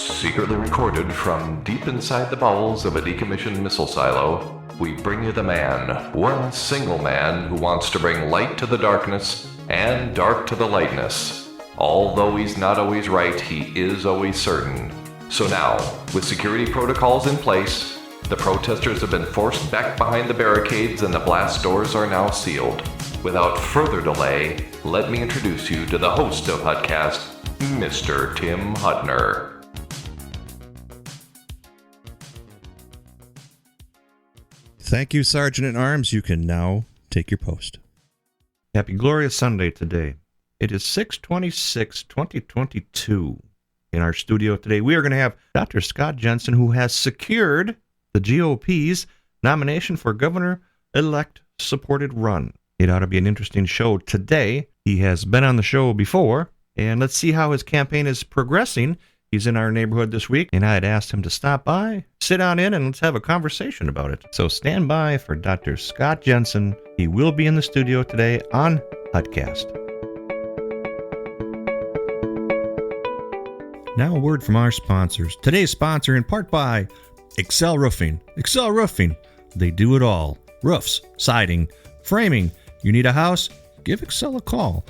Secretly recorded from deep inside the bowels of a decommissioned missile silo, we bring you the man, one single man who wants to bring light to the darkness and dark to the lightness. Although he's not always right, he is always certain. So now, with security protocols in place, the protesters have been forced back behind the barricades and the blast doors are now sealed. Without further delay, let me introduce you to the host of HuttCast, Mr. Tim Huttner. Thank you, Sergeant-at-Arms. You can now take your post. Happy glorious Sunday today. It is 6/26/2022. In our studio today, we are going to have Dr. Scott Jensen, who has secured the GOP's nomination for governor-elect supported run. It ought to be an interesting show today. He has been on the show before, and let's see how his campaign is progressing. He's in our neighborhood this week, and I had asked him to stop by, sit on in, and let's have a conversation about it. So stand by for Dr. Scott Jensen. He will be in the studio today on HuttCast. Now a word from our sponsors. Today's sponsor in part by Excel Roofing. Excel Roofing, they do it all. Roofs, siding, framing. You need a house? Give Excel a call.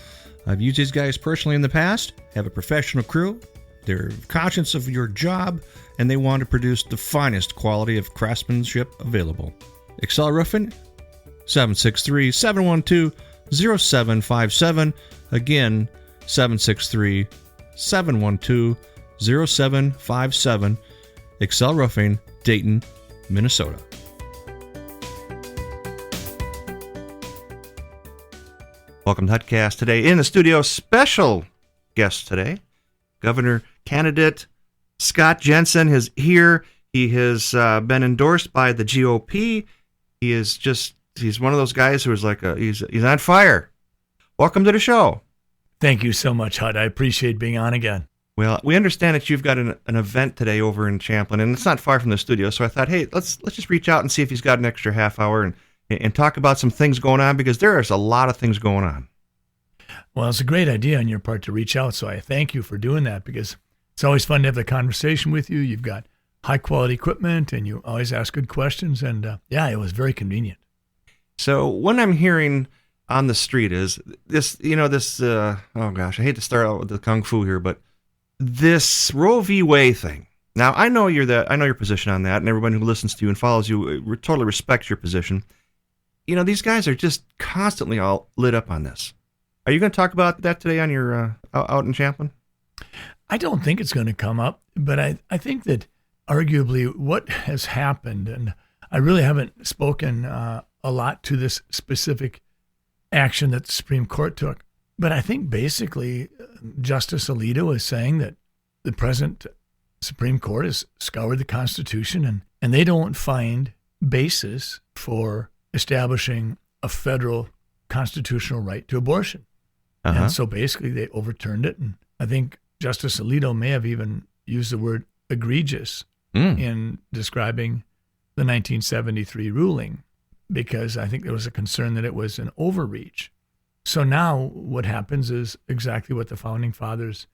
I've used these guys personally in the past, have a professional crew. They're conscious of your job, and they want to produce the finest quality of craftsmanship available. Excel Roofing, 763-712-0757. Again, 763-712-0757. Excel Roofing, Dayton, Minnesota. Welcome to HuttCast today. In the studio, special guest today, Governor candidate Scott Jensen is here. He has been endorsed by the GOP. He's one of those guys who is like he's on fire. Welcome to the show. Thank you so much, Hut. I appreciate being on again. Well, we understand that you've got an event today over in Champlin, and it's not far from the studio. So I thought, hey, let's just reach out and see if he's got an extra half hour and talk about some things going on, because there is a lot of things going on. Well, it's a great idea on your part to reach out, so I thank you for doing that, because it's always fun to have the conversation with you. You've got high-quality equipment, and you always ask good questions, and it was very convenient. So what I'm hearing on the street is this, oh gosh, I hate to start out with the kung fu here, but this Roe v. Wade thing. Now, I know your position on that, and everyone who listens to you and follows you totally respects your position. These guys are just constantly all lit up on this. Are you going to talk about that today on your out in Champlin? I don't think it's going to come up, but I think that arguably what has happened, and I really haven't spoken a lot to this specific action that the Supreme Court took, but I think basically Justice Alito is saying that the present Supreme Court has scoured the Constitution and they don't find basis for establishing a federal constitutional right to abortion. Uh-huh. And so basically they overturned it. And I think Justice Alito may have even used the word egregious in describing the 1973 ruling, because I think there was a concern that it was an overreach. So now what happens is exactly what the Founding Fathers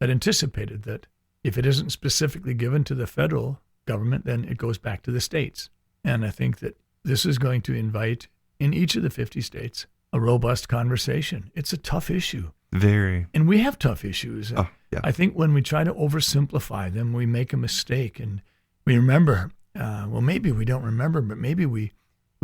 had anticipated, that if it isn't specifically given to the federal government, then it goes back to the states. And I think that this is going to invite, in each of the 50 states, a robust conversation. It's a tough issue. Very. And we have tough issues. Oh, yeah. I think when we try to oversimplify them, we make a mistake. And we remember, maybe we don't remember, but maybe we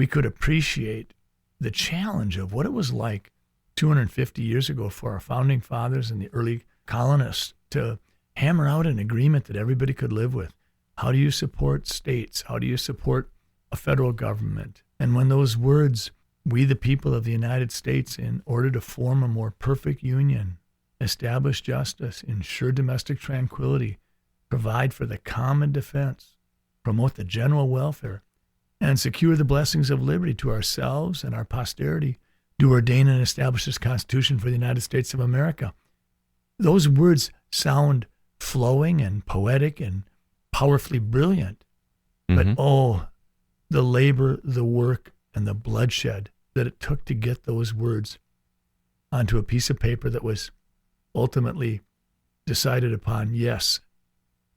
could appreciate the challenge of what it was like 250 years ago for our founding fathers and the early colonists to hammer out an agreement that everybody could live with. How do you support states? How do you support a federal government? And when those words, we the people of the United States, in order to form a more perfect union, establish justice, ensure domestic tranquility, provide for the common defense, promote the general welfare, and secure the blessings of liberty to ourselves and our posterity, do ordain and establish this Constitution for the United States of America. Those words sound flowing and poetic and powerfully brilliant, but the labor, the work, and the bloodshed that it took to get those words onto a piece of paper that was ultimately decided upon, yes,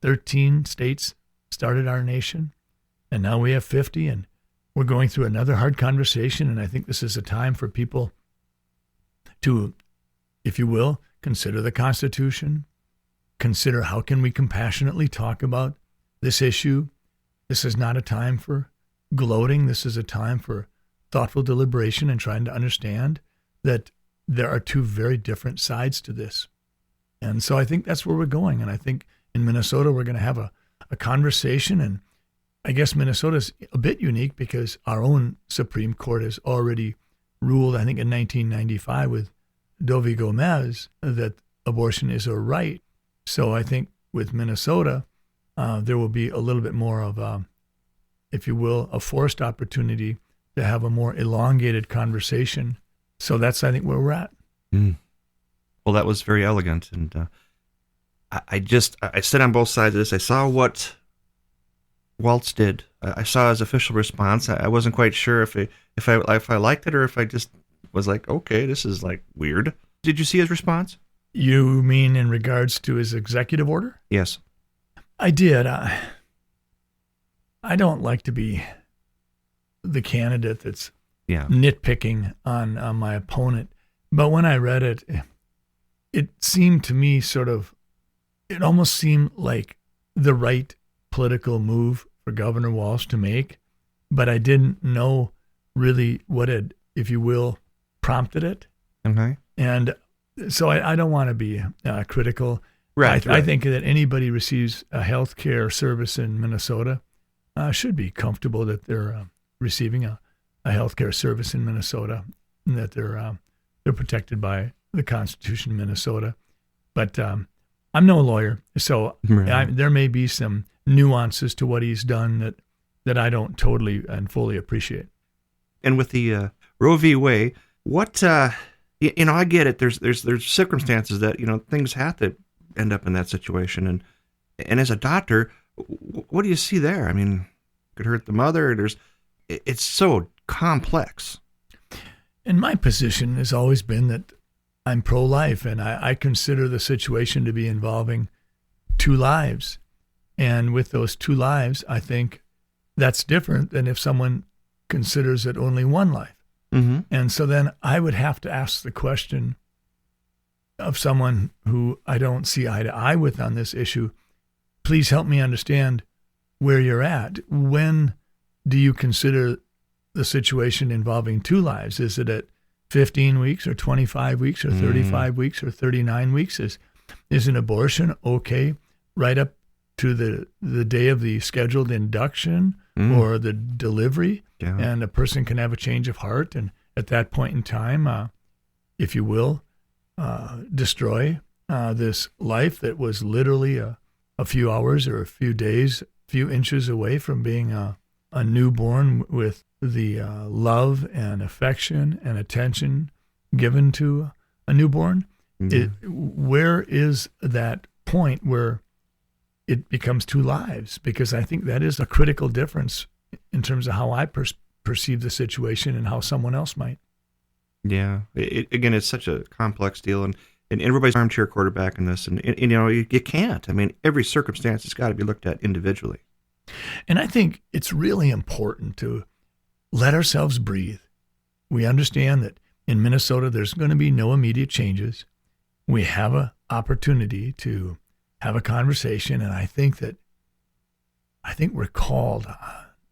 13 states started our nation, and now we have 50, and we're going through another hard conversation. And I think this is a time for people to, if you will, consider the Constitution, consider how can we compassionately talk about this issue. This is not a time for gloating. This is a time for thoughtful deliberation and trying to understand that there are two very different sides to this. And so I think that's where we're going. And I think in Minnesota, we're going to have a conversation. And I guess Minnesota's a bit unique because our own Supreme Court has already ruled, I think in 1995 with Dovi Gomez, that abortion is a right. So I think with Minnesota, there will be a little bit more of, if you will, a forced opportunity to have a more elongated conversation. So that's, I think, where we're at. Mm. Well, that was very elegant. And I sit on both sides of this. I saw what Waltz did. I saw his official response. I wasn't quite sure if I liked it or if I just was like, okay, this is like weird. Did you see his response? You mean in regards to his executive order? Yes. I did. I don't like to be the candidate that's nitpicking on my opponent. But when I read it, it seemed to me it almost seemed like the right political move for Governor Walsh to make, but I didn't know really what had, if you will, prompted it. Okay. And so I don't want to be critical. Right. I think that anybody receives a health care service in Minnesota should be comfortable that they're receiving a health care service in Minnesota, and that they're protected by the Constitution of Minnesota. But I'm no lawyer, so there may be some nuances to what he's done that I don't totally and fully appreciate. And with the Roe v. Wade, what I get it. There's circumstances that things have to end up in that situation, and as a doctor, what do you see there? I mean, it could hurt the mother. It's so complex. And my position has always been that I'm pro-life, and I consider the situation to be involving two lives. And with those two lives, I think that's different than if someone considers it only one life. Mm-hmm. And so then I would have to ask the question of someone who I don't see eye to eye with on this issue, please help me understand where you're at. When do you consider the situation involving two lives? Is it at 15 weeks or 25 weeks or 35 weeks or 39 weeks? Is an abortion okay right up to the day of the scheduled induction or the delivery? Yeah. And a person can have a change of heart, and at that point in time, if you will, destroy this life that was literally a few hours or a few days, few inches away from being a newborn with the love and affection and attention given to a newborn. Where is that point where it becomes two lives? Because I think that is a critical difference in terms of how I perceive the situation and how someone else might. Yeah. Again, it's such a complex deal, and everybody's armchair quarterback in this, and you can't. I mean, every circumstance has got to be looked at individually. And I think it's really important to let ourselves breathe. We understand that in Minnesota, there's going to be no immediate changes. We have an opportunity to have a conversation, and I think we're called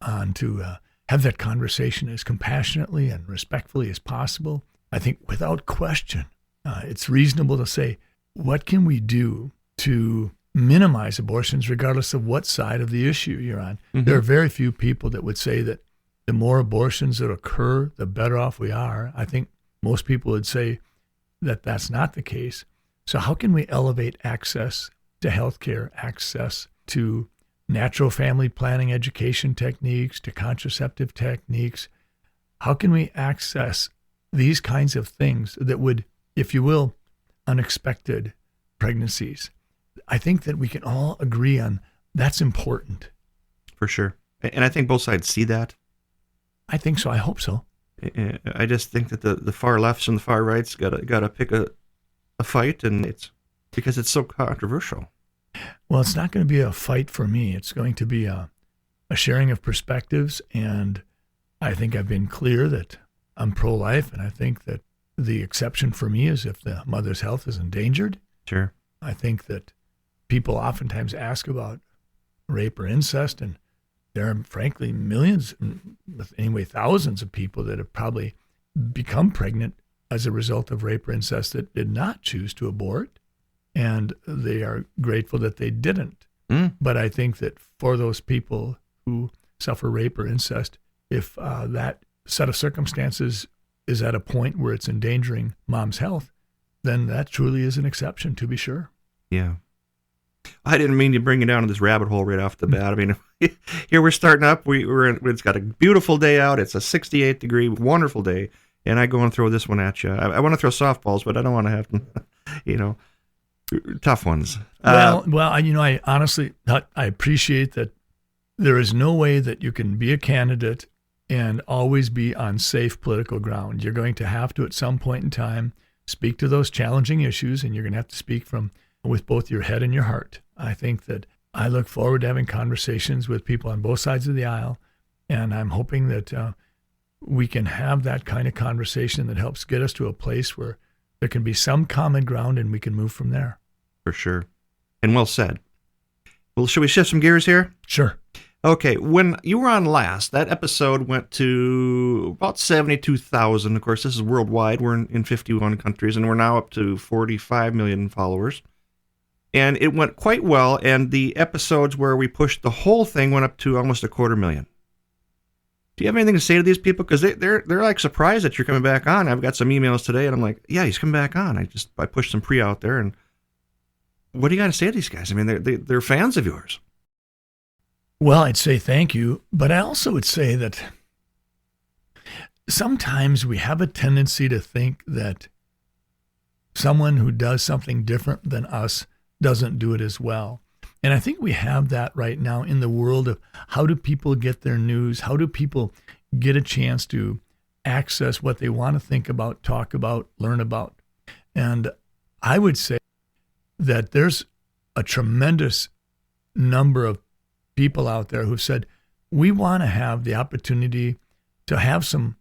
on to have that conversation as compassionately and respectfully as possible. I think without question, it's reasonable to say, what can we do to minimize abortions regardless of what side of the issue you're on? Mm-hmm. There are very few people that would say that the more abortions that occur, the better off we are. I think most people would say that that's not the case. So how can we elevate access to healthcare, access to natural family planning education techniques, to contraceptive techniques? How can we access these kinds of things that would, if you will, unexpected pregnancies? I think that we can all agree on that's important. For sure. And I think both sides see that. I think so. I hope so. I just think that the far lefts and the far rights got to pick a fight, and it's because it's so controversial. Well, it's not going to be a fight for me. It's going to be a sharing of perspectives. And I think I've been clear that I'm pro-life. And I think that the exception for me is if the mother's health is endangered. Sure. I think that people oftentimes ask about rape or incest, and there are frankly millions, anyway, thousands of people that have probably become pregnant as a result of rape or incest that did not choose to abort, and they are grateful that they didn't. But I think that for those people who suffer rape or incest, if that set of circumstances is at a point where it's endangering mom's health, then that truly is an exception, to be sure. Yeah. I didn't mean to bring you down to this rabbit hole right off the bat. I mean, here we're starting up. It's got a beautiful day out. It's a 68-degree, wonderful day. And I go and throw this one at you. I want to throw softballs, but I don't want to have them, tough ones. I honestly, I appreciate that there is no way that you can be a candidate and always be on safe political ground. You're going to have to, at some point in time, speak to those challenging issues, and you're going to have to speak with both your head and your heart. I think that I look forward to having conversations with people on both sides of the aisle, and I'm hoping that we can have that kind of conversation that helps get us to a place where there can be some common ground and we can move from there. For sure. And well said. Well, should we shift some gears here? Sure. Okay, when you were on last, that episode went to about 72,000. Of course, this is worldwide. We're in 51 countries, and we're now up to 45 million followers. And it went quite well, and the episodes where we pushed the whole thing went up to almost 250,000. Do you have anything to say to these people? Because they're like surprised that you're coming back on. I've got some emails today, and I'm like, yeah, he's coming back on. I pushed some pre out there, and what do you got to say to these guys? I mean, they're fans of yours. Well, I'd say thank you, but I also would say that sometimes we have a tendency to think that someone who does something different than us doesn't do it as well. And I think we have that right now in the world of how do people get their news? How do people get a chance to access what they want to think about, talk about, learn about? And I would say that there's a tremendous number of people out there who've said, we want to have the opportunity to have some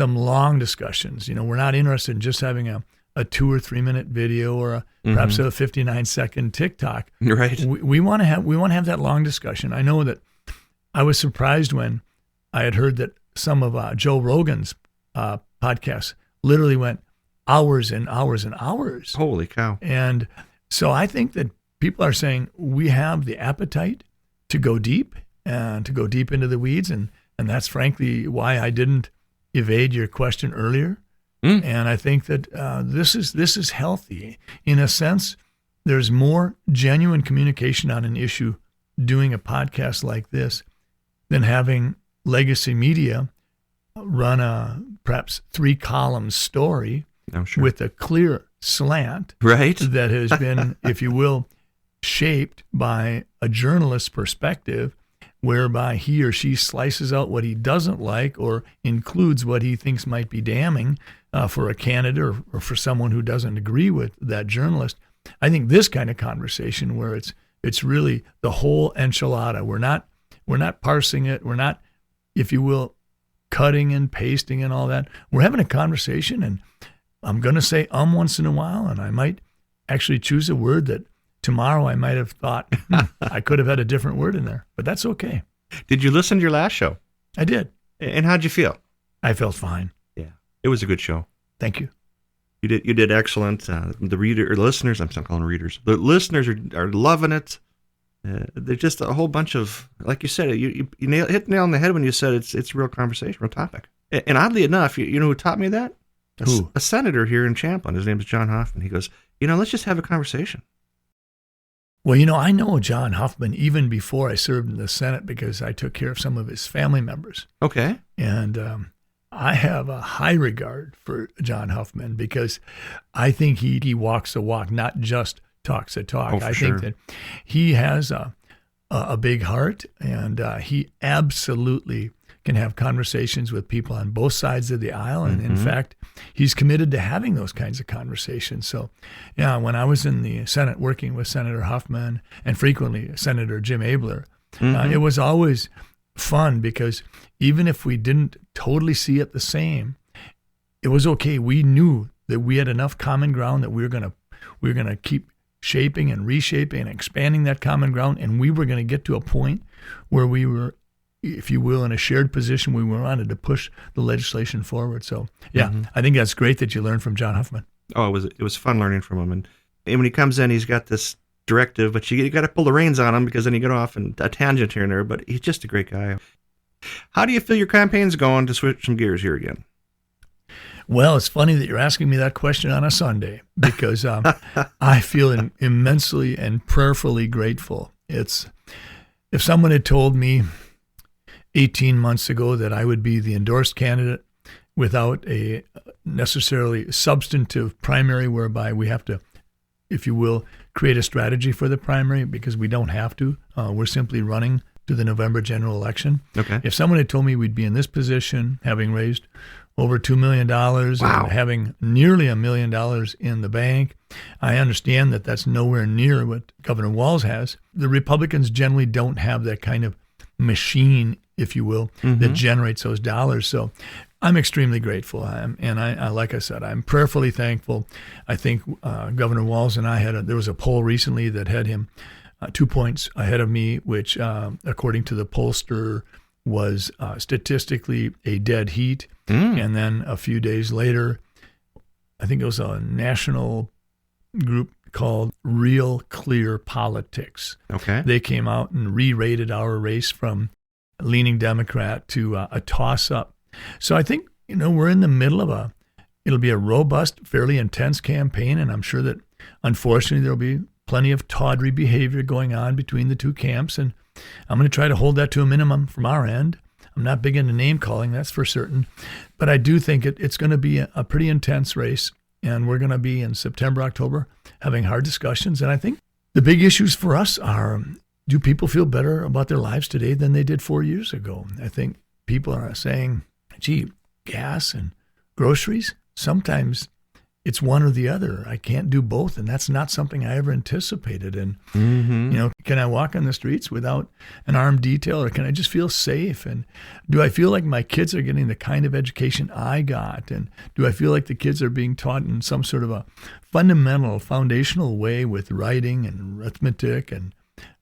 long discussions. We're not interested in just having a 2 or 3 minute video or perhaps a 59-second TikTok. Right. We want to have that long discussion. I know that I was surprised when I had heard that some of Joe Rogan's podcasts literally went hours and hours and hours. Holy cow. And so I think that people are saying we have the appetite to go deep and to go deep into the weeds. And that's frankly why I didn't evade your question earlier. And I think that this is healthy. In a sense, there's more genuine communication on an issue doing a podcast like this than having legacy media run a perhaps 3-column story with a clear slant that has been, if you will, shaped by a journalist's perspective, whereby he or she slices out what he doesn't like or includes what he thinks might be damning for a candidate or for someone who doesn't agree with that journalist. I think this kind of conversation where it's really the whole enchilada. We're not parsing it. We're not, if you will, cutting and pasting and all that. We're having a conversation, and I'm going to say once in a while, and I might actually choose a word that tomorrow I might have thought I could have had a different word in there, but that's okay. Did you listen to your last show? I did. And how'd you feel? I felt fine. Yeah, it was a good show. Thank you. You did excellent. The listeners, I'm not calling them readers. The listeners are loving it. They're just a whole bunch of, like you said, you hit the nail on the head when you said it's a real conversation, real topic. And oddly enough, you know who taught me that? Who? A senator here in Champlin. His name is John Hoffman. He goes, let's just have a conversation. Well, I know John Hoffman even before I served in the Senate because I took care of some of his family members. Okay. And I have a high regard for John Hoffman because I think he walks the walk, not just talks the talk. I think that he has a big heart, and he absolutely can have conversations with people on both sides of the aisle. And in fact, he's committed to having those kinds of conversations. So, yeah, when I was in the Senate working with Senator Huffman and frequently Senator Jim Abler, it was always fun because even if we didn't totally see it the same, it was okay. We knew that we had enough common ground that we were going to keep shaping and reshaping and expanding that common ground, and we were going to get to a point where we were, if you will, in a shared position. We wanted to push the legislation forward. So, yeah, I think that's great that you learned from John Huffman. Oh, it was fun learning from him. And when he comes in, he's got this directive, but you got to pull the reins on him because then you get off in a tangent here and there. But he's just a great guy. How do you feel your campaign's going, to switch some gears here again? Well, it's funny that you're asking me that question on a Sunday because I feel immensely and prayerfully grateful. If someone had told me 18 months ago that I would be the endorsed candidate without a necessarily substantive primary whereby we have to, if you will, create a strategy for the primary because we don't have to. We're simply running to the November general election. Okay. If someone had told me we'd be in this position, having raised over $2 million and having nearly $1 million in the bank, I understand that that's nowhere near what Governor Walz has. The Republicans generally don't have that kind of machine, if you will, that generates those dollars. So I'm extremely grateful. I like I said, I'm prayerfully thankful. I think Governor Walz and I there was a poll recently that had him 2 points ahead of me, which according to the pollster was statistically a dead heat. And then a few days later, I think it was a national group called Real Clear Politics. Okay. They came out and re-rated our race from leaning Democrat to a toss-up. So I think, we're in the middle of it'll be a robust, fairly intense campaign, and I'm sure that, unfortunately, there'll be plenty of tawdry behavior going on between the two camps, and I'm going to try to hold that to a minimum from our end. I'm not big into name calling, that's for certain, but I do think it's going to be a pretty intense race, and we're going to be in September, October having hard discussions. And I think the big issues for us are, do people feel better about their lives today than they did 4 years ago? I think people are saying, gee, gas and groceries, sometimes it's one or the other. I can't do both, and that's not something I ever anticipated. And, can I walk on the streets without an armed detail, or can I just feel safe? And do I feel like my kids are getting the kind of education I got? And do I feel like the kids are being taught in some sort of a fundamental, foundational way with writing and arithmetic and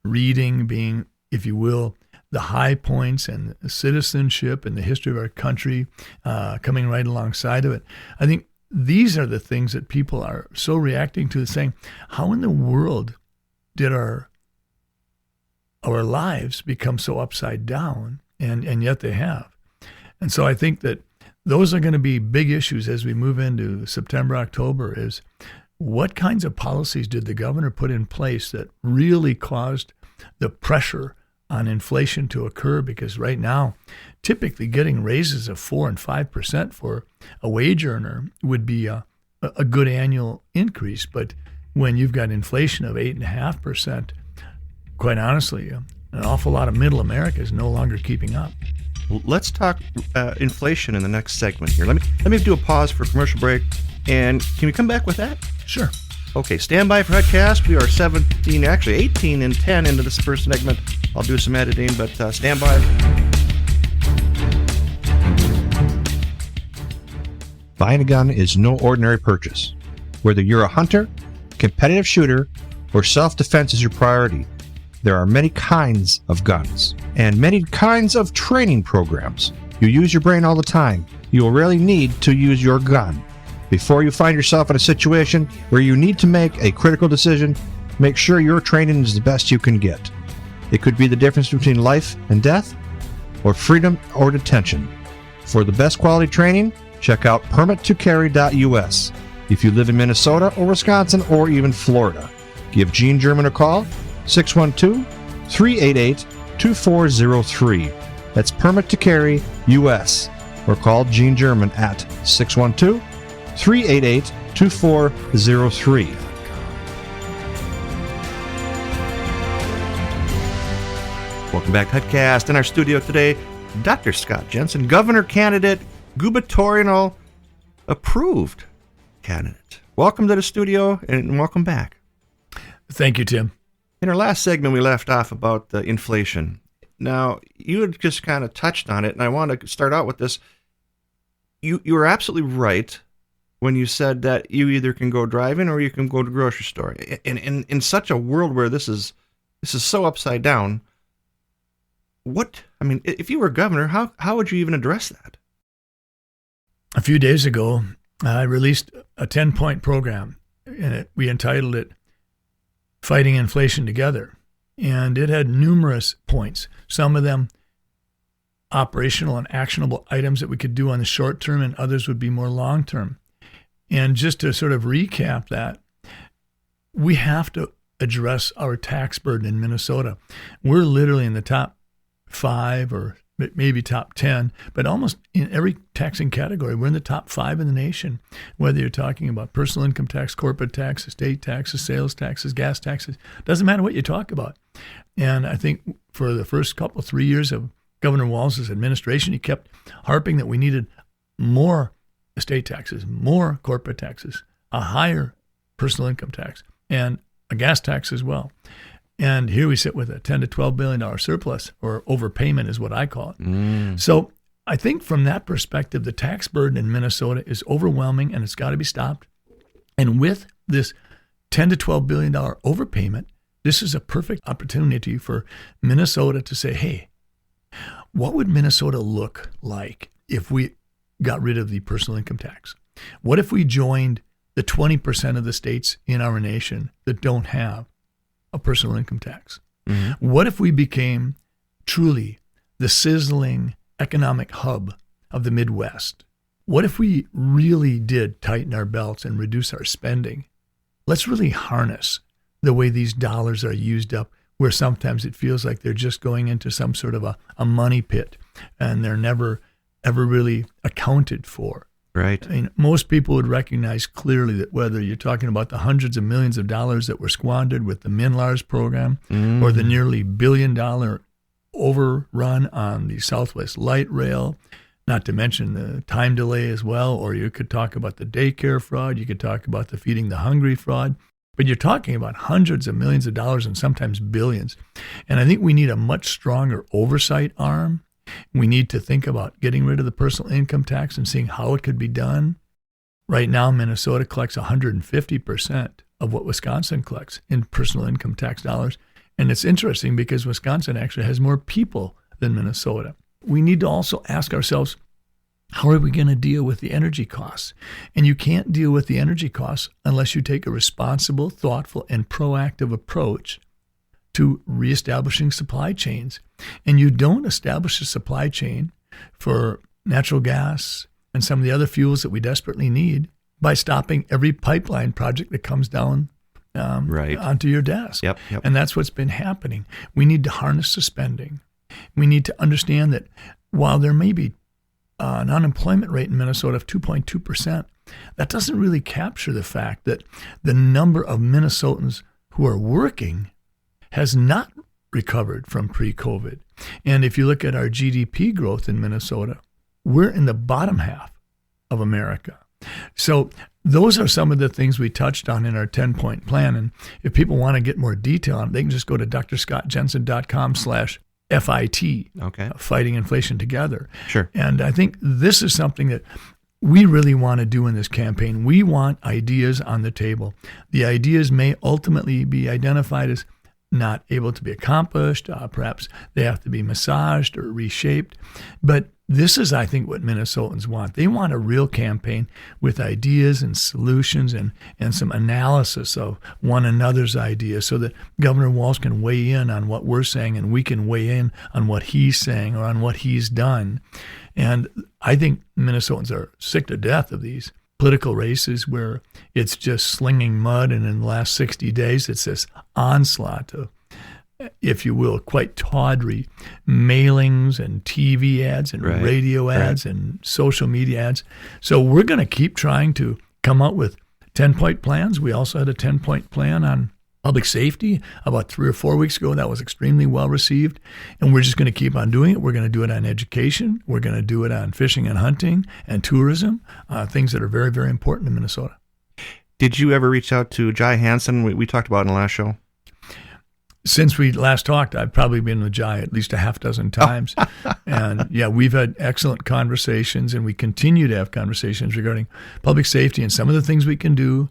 reading being, if you will, the high points, and citizenship and the history of our country coming right alongside of it? I think these are the things that people are so reacting to, saying, how in the world did our lives become so upside down? And yet they have. And so I think that those are going to be big issues as we move into September, October, is what kinds of policies did the governor put in place that really caused the pressure on inflation to occur? Because right now, typically getting raises of 4 and 5% for a wage earner would be a good annual increase. But when you've got inflation of 8.5%, quite honestly, an awful lot of middle America is no longer keeping up. Let's talk inflation in the next segment here. Let me do a pause for a commercial break, and can we come back with that? Sure. Okay, stand by for HuttCast. We are 18 and 10 into this first segment. I'll do some editing, but stand by. Buying a gun is no ordinary purchase. Whether you're a hunter, competitive shooter, or self-defense is your priority, there are many kinds of guns and many kinds of training programs. You use your brain all the time. You will rarely need to use your gun. Before you find yourself in a situation where you need to make a critical decision, make sure your training is the best you can get. It could be the difference between life and death, or freedom or detention. For the best quality training, check out permittocarry.us. If you live in Minnesota or Wisconsin or even Florida, give Gene German a call, 612-388-2403. That's Permit to Carry US. Or call Gene German at 612-388-2403. Welcome back to HuttCast. In our studio today, Dr. Scott Jensen, governor candidate, gubernatorial approved candidate. Welcome to the studio and welcome back. Thank you, Tim. In our last segment, we left off about the inflation. Now, you had just kind of touched on it, and I want to start out with this. You were absolutely right when you said that you either can go driving or you can go to the grocery store. And in such a world where this is so upside down, if you were governor, how would you even address that? A few days ago, I released a 10-point program, and we entitled it Fighting Inflation Together. And it had numerous points, some of them operational and actionable items that we could do on the short term, and others would be more long term. And just to sort of recap that, we have to address our tax burden in Minnesota. We're literally in the top 5 or maybe top 10, but almost in every taxing category, we're in the top 5 in the nation, whether you're talking about personal income tax, corporate tax, estate taxes, sales taxes, gas taxes. Doesn't matter what you talk about. And I think for the first 3 years of Governor Walz's administration, he kept harping that we needed more estate taxes, more corporate taxes, a higher personal income tax, and a gas tax as well. And here we sit with a $10 to $12 billion surplus, or overpayment is what I call it. So I think from that perspective, the tax burden in Minnesota is overwhelming and it's got to be stopped. And with this $10 to $12 billion overpayment, this is a perfect opportunity for Minnesota to say, hey, what would Minnesota look like if we got rid of the personal income tax? What if we joined the 20% of the states in our nation that don't have a personal income tax? Mm-hmm. What if we became truly the sizzling economic hub of the Midwest? What if we really did tighten our belts and reduce our spending? Let's really harness the way these dollars are used up, where sometimes it feels like they're just going into some sort of a money pit and they're never, ever really accounted for. Right. I mean, most people would recognize clearly that whether you're talking about the hundreds of millions of dollars that were squandered with the MNLARS program, or the nearly $1 billion overrun on the Southwest Light Rail, not to mention the time delay as well, or you could talk about the daycare fraud, you could talk about the feeding the hungry fraud, but you're talking about hundreds of millions of dollars and sometimes billions. And I think we need a much stronger oversight arm. We need to think about getting rid of the personal income tax and seeing how it could be done. Right now, Minnesota collects 150% of what Wisconsin collects in personal income tax dollars. And it's interesting because Wisconsin actually has more people than Minnesota. We need to also ask ourselves, how are we going to deal with the energy costs? And you can't deal with the energy costs unless you take a responsible, thoughtful, and proactive approach to reestablishing supply chains. And you don't establish a supply chain for natural gas and some of the other fuels that we desperately need by stopping every pipeline project that comes down onto your desk. Yep. And that's what's been happening. We need to harness the spending. We need to understand that while there may be an unemployment rate in Minnesota of 2.2%, that doesn't really capture the fact that the number of Minnesotans who are working has not recovered from pre-COVID. And if you look at our GDP growth in Minnesota, we're in the bottom half of America. So those are some of the things we touched on in our 10-point plan. And if people want to get more detail on it, they can just go to drscottjensen.com/FIT, Fighting Inflation Together. Sure. And I think this is something that we really want to do in this campaign. We want ideas on the table. The ideas may ultimately be identified as not able to be accomplished. Perhaps they have to be massaged or reshaped. But this is, I think, what Minnesotans want. They want a real campaign with ideas and solutions and some analysis of one another's ideas so that Governor Walz can weigh in on what we're saying and we can weigh in on what he's saying or on what he's done. And I think Minnesotans are sick to death of these political races where it's just slinging mud, and in the last 60 days it's this onslaught of, if you will, quite tawdry mailings and TV ads and radio ads and social media ads. So we're going to keep trying to come up with 10-point plans. We also had a 10-point plan on public safety about 3 or 4 weeks ago. That was extremely well received. And we're just going to keep on doing it. We're going to do it on education. We're going to do it on fishing and hunting and tourism, things that are very, very important in Minnesota. Did you ever reach out to Jai Hansen? We talked about in the last show. Since we last talked, I've probably been with Jai at least a half dozen times. And yeah, we've had excellent conversations, and we continue to have conversations regarding public safety and some of the things we can do.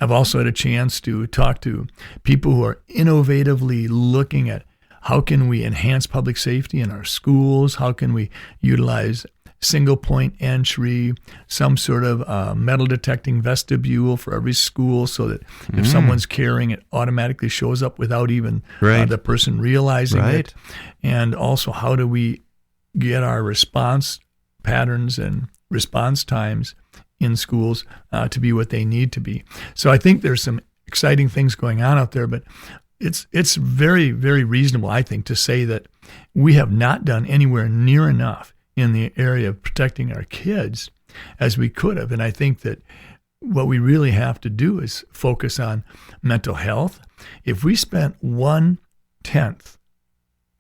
I've also had a chance to talk to people who are innovatively looking at how can we enhance public safety in our schools? How can we utilize single point entry, some sort of metal detecting vestibule for every school so that if someone's carrying it automatically shows up without even the person realizing it. And also, how do we get our response patterns and response times in schools to be what they need to be? So I think there's some exciting things going on out there, but it's very, very reasonable, I think, to say that we have not done anywhere near enough in the area of protecting our kids as we could have. And I think that what we really have to do is focus on mental health. If we spent 1/10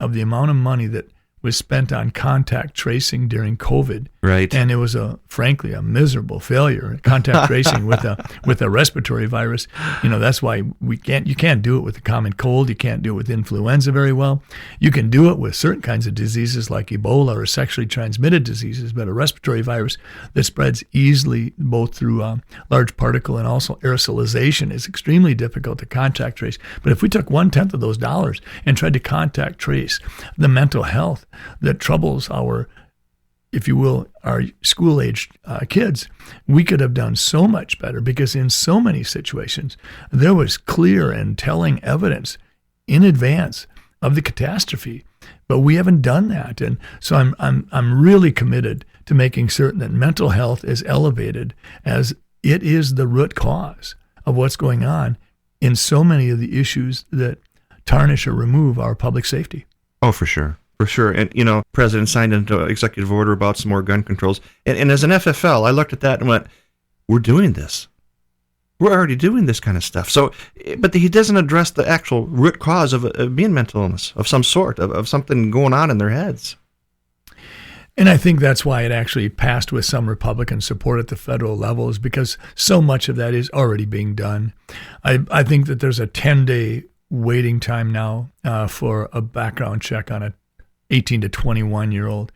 of the amount of money that was spent on contact tracing during COVID, and it was frankly a miserable failure. Contact tracing with a respiratory virus, that's why you can't do it with a common cold. You can't do it with influenza very well. You can do it with certain kinds of diseases like Ebola or sexually transmitted diseases, but a respiratory virus that spreads easily both through large particle and also aerosolization is extremely difficult to contact trace. But if we took 1/10 of those dollars and tried to contact trace the mental health that troubles our, if you will, our school-aged kids, we could have done so much better, because in so many situations there was clear and telling evidence in advance of the catastrophe, but we haven't done that. And so I'm really committed to making certain that mental health is elevated, as it is the root cause of what's going on in so many of the issues that tarnish or remove our public safety. Oh, for sure. For sure. And, President signed into executive order about some more gun controls. And as an FFL, I looked at that and went, we're doing this. We're already doing this kind of stuff. So, but he doesn't address the actual root cause of being mental illness of some sort, of something going on in their heads. And I think that's why it actually passed with some Republican support at the federal level, is because so much of that is already being done. I think that there's a 10-day waiting time now for a background check on a 18 to 21-year-old.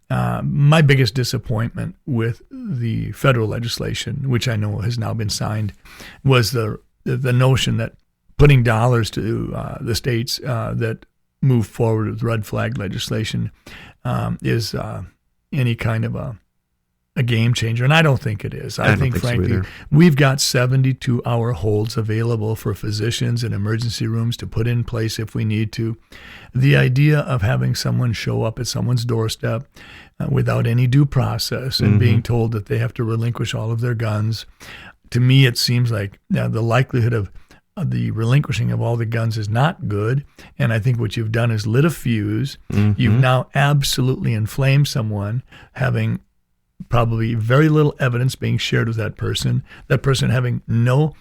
My biggest disappointment with the federal legislation, which I know has now been signed, was the notion that putting dollars to the states that move forward with red flag legislation is any kind of a game changer, and I don't think it is. I think frankly, so we've got 72-hour holds available for physicians in emergency rooms to put in place if we need to. The idea of having someone show up at someone's doorstep without any due process and being told that they have to relinquish all of their guns, to me it seems like the likelihood of the relinquishing of all the guns is not good. And I think what you've done is lit a fuse. You've now absolutely inflamed someone, having probably very little evidence being shared with that person having no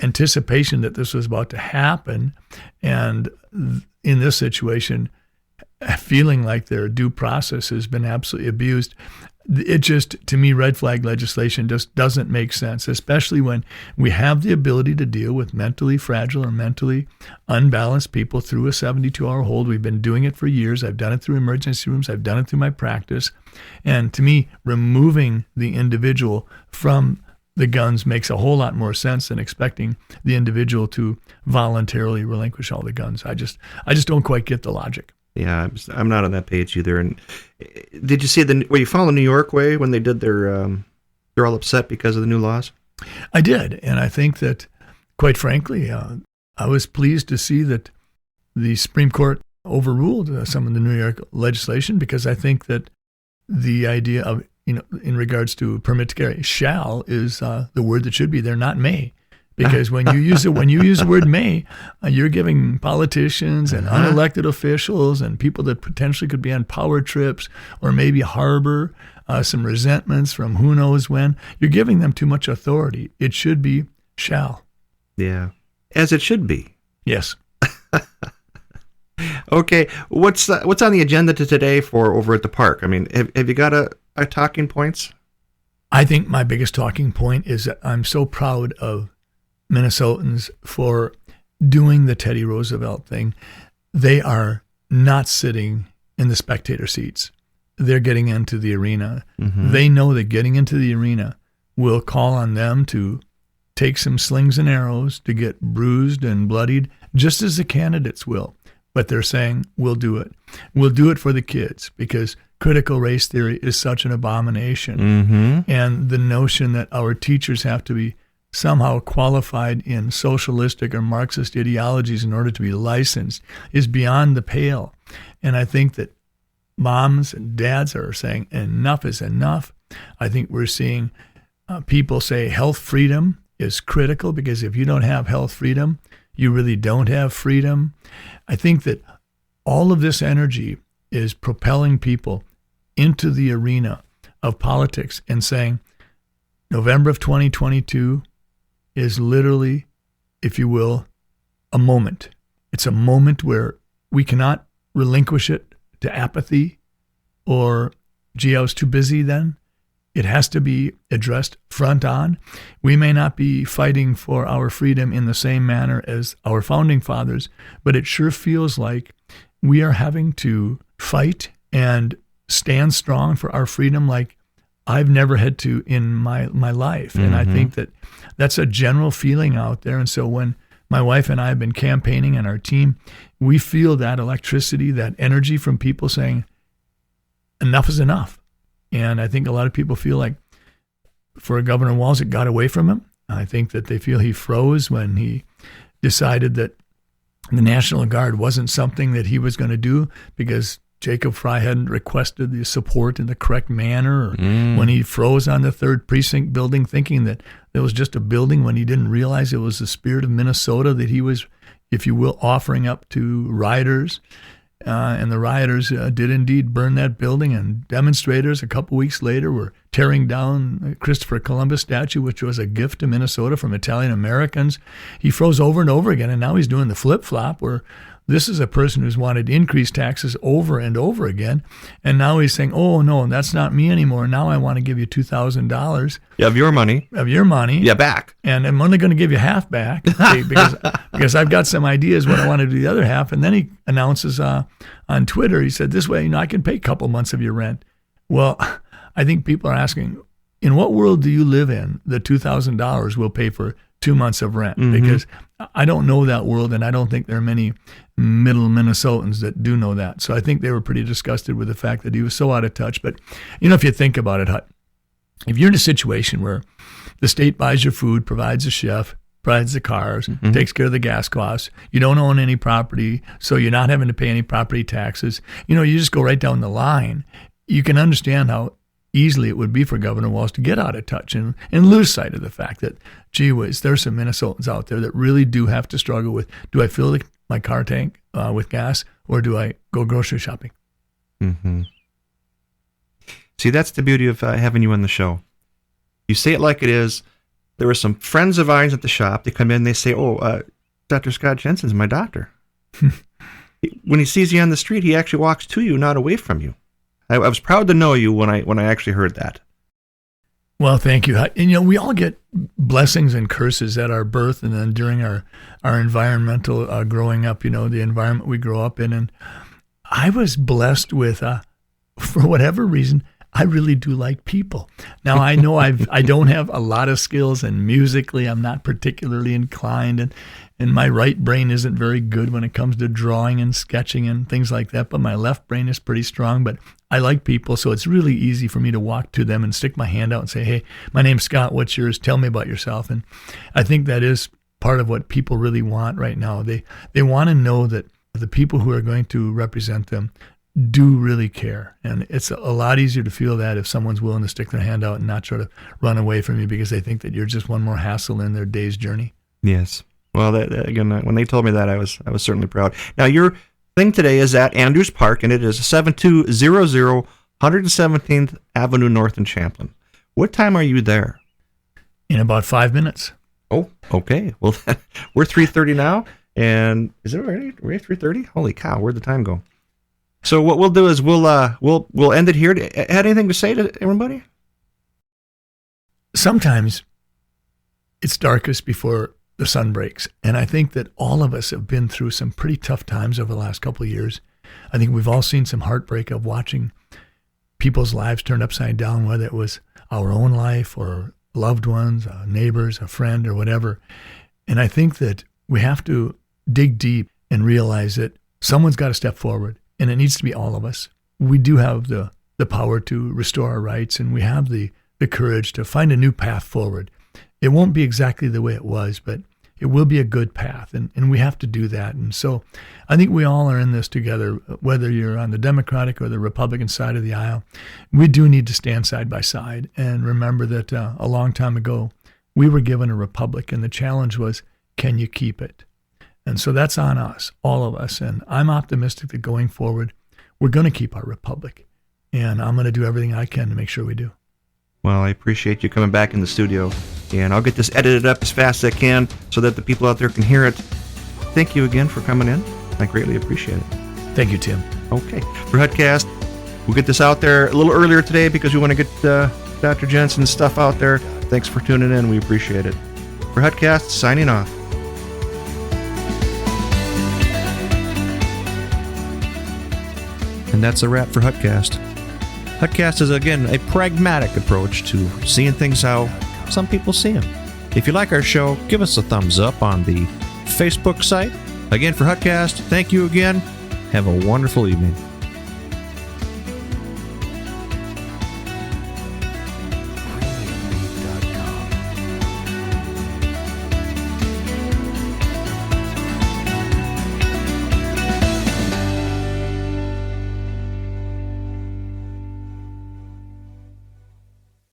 anticipation that this was about to happen, and in this situation feeling like their due process has been absolutely abused. It just, to me, red flag legislation just doesn't make sense, especially when we have the ability to deal with mentally fragile or mentally unbalanced people through a 72-hour hold. We've been doing it for years. I've done it through emergency rooms. I've done it through my practice. And to me, removing the individual from the guns makes a whole lot more sense than expecting the individual to voluntarily relinquish all the guns. I just don't quite get the logic. Yeah, I'm not on that page either. And did you see you follow the New York way when they did they're all upset because of the new laws? I did, and I think that, quite frankly, I was pleased to see that the Supreme Court overruled some of the New York legislation, because I think that the idea of, in regards to permit to carry, shall is the word that should be there, not may. Because when you use the word may, you're giving politicians and unelected officials and people that potentially could be on power trips or maybe harbor some resentments from who knows when, you're giving them too much authority. It should be shall. Yeah, as it should be. Yes. Okay, what's on the agenda today for over at the park? I mean, have you got a talking points? I think my biggest talking point is that I'm so proud of Minnesotans for doing the Teddy Roosevelt thing. They are not sitting in the spectator seats. They're getting into the arena. Mm-hmm. They know that getting into the arena will call on them to take some slings and arrows, to get bruised and bloodied, just as the candidates will. But they're saying, we'll do it. We'll do it for the kids, because critical race theory is such an abomination. Mm-hmm. And the notion that our teachers have to be somehow qualified in socialistic or Marxist ideologies in order to be licensed is beyond the pale. And I think that moms and dads are saying enough is enough. I think we're seeing people say health freedom is critical, because if you don't have health freedom, you really don't have freedom. I think that all of this energy is propelling people into the arena of politics and saying November of 2022 is literally, if you will, a moment. It's a moment where we cannot relinquish it to apathy or, gee, I was too busy then. It has to be addressed front on. We may not be fighting for our freedom in the same manner as our founding fathers, but it sure feels like we are having to fight and stand strong for our freedom like I've never had to in my life. Mm-hmm. And I think that that's a general feeling out there. And so when my wife and I have been campaigning and our team, we feel that electricity, that energy from people saying, enough is enough. And I think a lot of people feel like for Governor Walz, it got away from him. I think that they feel he froze when he decided that the National Guard wasn't something that he was going to do because Jacob Fry hadn't requested the support in the correct manner, or when he froze on the 3rd Precinct building thinking that it was just a building when he didn't realize it was the spirit of Minnesota that he was, if you will, offering up to rioters. And the rioters did indeed burn that building, and demonstrators a couple weeks later were tearing down Christopher Columbus statue, which was a gift to Minnesota from Italian Americans. He froze over and over again, and now he's doing the flip-flop where this is a person who's wanted increased taxes over and over again, and now he's saying, oh, no, that's not me anymore. Now I want to give you $2,000. Yeah, of your money. Yeah, back. And I'm only going to give you half back because I've got some ideas what I want to do the other half. And then he announces on Twitter, he said, this way, I can pay a couple months of your rent. Well, I think people are asking, in what world do you live in that $2,000 will pay for 2 months of rent? Mm-hmm. Because I don't know that world, and I don't think there are many middle Minnesotans that do know that. So I think they were pretty disgusted with the fact that he was so out of touch. But, if you think about it, Hut, if you're in a situation where the state buys your food, provides a chef, provides the cars, mm-hmm. takes care of the gas costs, you don't own any property, so you're not having to pay any property taxes, you just go right down the line, you can understand how easily it would be for Governor Walz to get out of touch and lose sight of the fact that, gee whiz, there's some Minnesotans out there that really do have to struggle with, do I fill my car tank with gas, or do I go grocery shopping? Mm-hmm. See, that's the beauty of having you on the show. You say it like it is. There were some friends of ours at the shop. They come in, they say, Dr. Scott Jensen's my doctor. When he sees you on the street, he actually walks to you, not away from you. I was proud to know you when I actually heard that. Well, thank you. And, we all get blessings and curses at our birth and then during our environmental growing up, the environment we grow up in. And I was blessed with, for whatever reason, I really do like people. Now, I know I don't have a lot of skills, and musically I'm not particularly inclined, and my right brain isn't very good when it comes to drawing and sketching and things like that, but my left brain is pretty strong. But I like people, so it's really easy for me to walk to them and stick my hand out and say, hey, my name's Scott, what's yours? Tell me about yourself. And I think that is part of what people really want right now. They want to know that the people who are going to represent them do really care. And it's a lot easier to feel that if someone's willing to stick their hand out and not try to run away from you because they think that you're just one more hassle in their day's journey. Yes. Well, again, when they told me that, I was certainly proud. Now, your thing today is at Andrews Park, and it is 7200 117th Avenue North in Champlin. What time are you there? In about 5 minutes. Oh, okay. Well, we're 3:30 now. And is it already 3:30? Holy cow! Where'd the time go? So what we'll do is we'll end it here. Had anything to say to everybody? Sometimes it's darkest before the sun breaks. And I think that all of us have been through some pretty tough times over the last couple of years. I think we've all seen some heartbreak of watching people's lives turned upside down, whether it was our own life or loved ones, neighbors, a friend, or whatever. And I think that we have to dig deep and realize that someone's got to step forward, and it needs to be all of us. We do have the power to restore our rights, and we have the courage to find a new path forward. It won't be exactly the way it was, but it will be a good path, and we have to do that. And so I think we all are in this together, whether you're on the Democratic or the Republican side of the aisle. We do need to stand side by side and remember that a long time ago, we were given a republic, and the challenge was, can you keep it? And so that's on us, all of us. And I'm optimistic that going forward, we're going to keep our republic. And I'm going to do everything I can to make sure we do. Well, I appreciate you coming back in the studio, and I'll get this edited up as fast as I can so that the people out there can hear it. Thank you again for coming in. I greatly appreciate it. Thank you, Tim. Okay. For HuttCast, we'll get this out there a little earlier today because we want to get Dr. Jensen's stuff out there. Thanks for tuning in. We appreciate it. For HuttCast, signing off. And that's a wrap for HuttCast. HuttCast is, again, a pragmatic approach to seeing things how some people see them. If you like our show, give us a thumbs up on the Facebook site. Again, for HuttCast, thank you again. Have a wonderful evening.